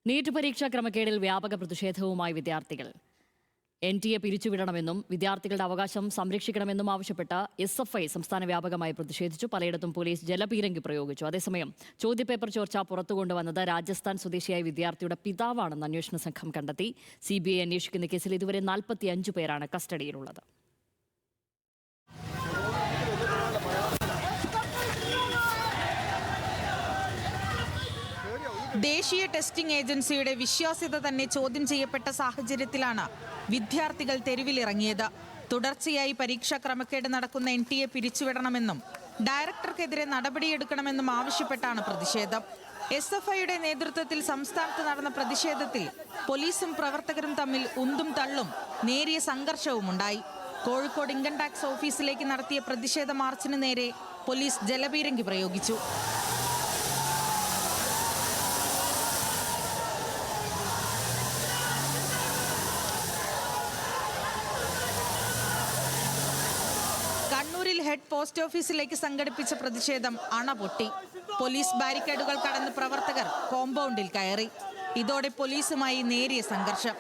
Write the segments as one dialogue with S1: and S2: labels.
S1: NEET പരീക്ഷാ ക്രമക്കേടിൽ വ്യാപക പ്രതിഷേധവുമായി വിദ്യാർത്ഥികൾ. NTA പിരിച്ചുവിടണമെന്നും വിദ്യാർത്ഥികളുടെ അവകാശം സംരക്ഷിക്കണമെന്നും ആവശ്യപ്പെട്ട SFI സംസ്ഥാന വ്യാപകമായി പ്രതിഷേധിച്ചു. പലയിടത്തും പോലീസ് ജലപീരങ്കി പ്രയോഗിച്ചു. അതേസമയം ചോദ്യപേപ്പർ ചോർച്ച പുറത്തുകൊണ്ടുവന്നത് രാജസ്ഥാൻ സ്വദേശിയായ വിദ്യാർത്ഥിയുടെ പിതാവാണെന്ന് അന്വേഷണ സംഘം കണ്ടെത്തി. CBI അന്വേഷിക്കുന്ന കേസിൽ ഇതുവരെ 45 പേരാണ് കസ്റ്റഡിയിലുള്ളത്.
S2: ദേശീയ ടെസ്റ്റിംഗ് ഏജൻസിയുടെ വിശ്വാസ്യത തന്നെ ചോദ്യം ചെയ്യപ്പെട്ട സാഹചര്യത്തിലാണ് വിദ്യാർത്ഥികൾ തെരുവിലിറങ്ങിയത്. തുടർച്ചയായി പരീക്ഷാ ക്രമക്കേട് നടക്കുന്ന NTA പിരിച്ചുവിടണമെന്നും ഡയറക്ടർക്കെതിരെ നടപടിയെടുക്കണമെന്നും ആവശ്യപ്പെട്ടാണ് പ്രതിഷേധം. SFIയുടെ നേതൃത്വത്തിൽ സംസ്ഥാനത്ത് നടന്ന പ്രതിഷേധത്തിൽ പോലീസും പ്രവർത്തകരും തമ്മിൽ ഉന്തും തള്ളും നേരിയ സംഘർഷവുമുണ്ടായി. കോഴിക്കോട് ഇൻകം ടാക്സ് ഓഫീസിലേക്ക് നടത്തിയ പ്രതിഷേധ മാർച്ചിന് നേരെ പോലീസ് ജലപീരങ്കി പ്രയോഗിച്ചു. കണ്ണൂരിൽ ഹെഡ് പോസ്റ്റ് ഓഫീസിലേക്ക് സംഘടിപ്പിച്ച പ്രതിഷേധം അണപൊട്ടി. പോലീസ് ബാരിക്കേഡുകൾ കടന്ന് പ്രവർത്തകർ കോമ്പൗണ്ടിൽ കയറി. ഇതോടെ പോലീസുമായി നേരിയ സംഘർഷം.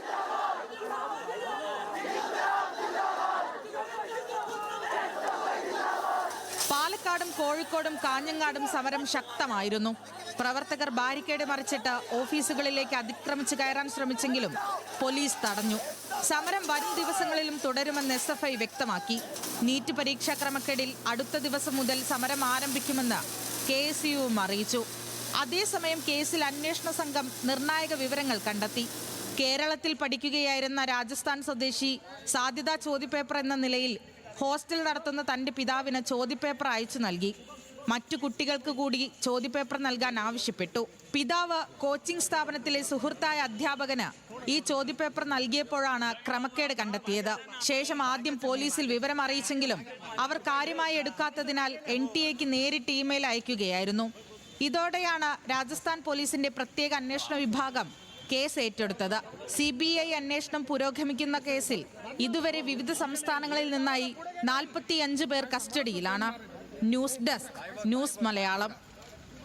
S2: പാലക്കാടും കോഴിക്കോടും കാഞ്ഞങ്ങാടും സമരം ശക്തമായിരുന്നു. പ്രവർത്തകർ ബാരിക്കേഡ് മറിച്ചിട്ട് ഓഫീസുകളിലേക്ക് അതിക്രമിച്ച് കയറാൻ ശ്രമിച്ചെങ്കിലും പോലീസ് തടഞ്ഞു. സമരം വരും ദിവസങ്ങളിലും തുടരുമെന്ന് SFI വ്യക്തമാക്കി. നീറ്റ് പരീക്ഷാ ക്രമക്കേടിൽ അടുത്ത ദിവസം മുതൽ സമരം ആരംഭിക്കുമെന്ന് KSUവും അറിയിച്ചു. അതേസമയം കേസിൽ അന്വേഷണ സംഘം നിർണായക വിവരങ്ങൾ കണ്ടെത്തി. കേരളത്തിൽ പഠിക്കുകയായിരുന്ന രാജസ്ഥാൻ സ്വദേശി സാധ്യതാ ചോദ്യപേപ്പർ എന്ന നിലയിൽ ഹോസ്റ്റൽ നടത്തുന്ന തന്റെ പിതാവിന് ചോദ്യപേപ്പർ അയച്ചു നൽകി. മറ്റു കുട്ടികൾക്ക് കൂടി ചോദ്യപേപ്പർ നൽകാൻ ആവശ്യപ്പെട്ടു. പിതാവ് കോച്ചിംഗ് സ്ഥാപനത്തിലെ സുഹൃത്തായ അധ്യാപകന് ഈ ചോദ്യപേപ്പർ നൽകിയപ്പോഴാണ് ക്രമക്കേട് കണ്ടെത്തിയത്. ശേഷം ആദ്യം പോലീസിൽ വിവരം അറിയിച്ചെങ്കിലും അവർ കാര്യമായി എടുക്കാത്തതിനാൽ NTAക്ക് നേരിട്ട് ഇമെയിൽ അയക്കുകയായിരുന്നു. ഇതോടെയാണ് രാജസ്ഥാൻ പോലീസിന്റെ പ്രത്യേക അന്വേഷണ വിഭാഗം കേസ് ഏറ്റെടുത്തത്. CBI അന്വേഷണം പുരോഗമിക്കുന്ന കേസിൽ ഇതുവരെ വിവിധ സംസ്ഥാനങ്ങളിൽ നിന്നായി 45 പേർ കസ്റ്റഡിയിലാണ്. News desk, news Malayalam.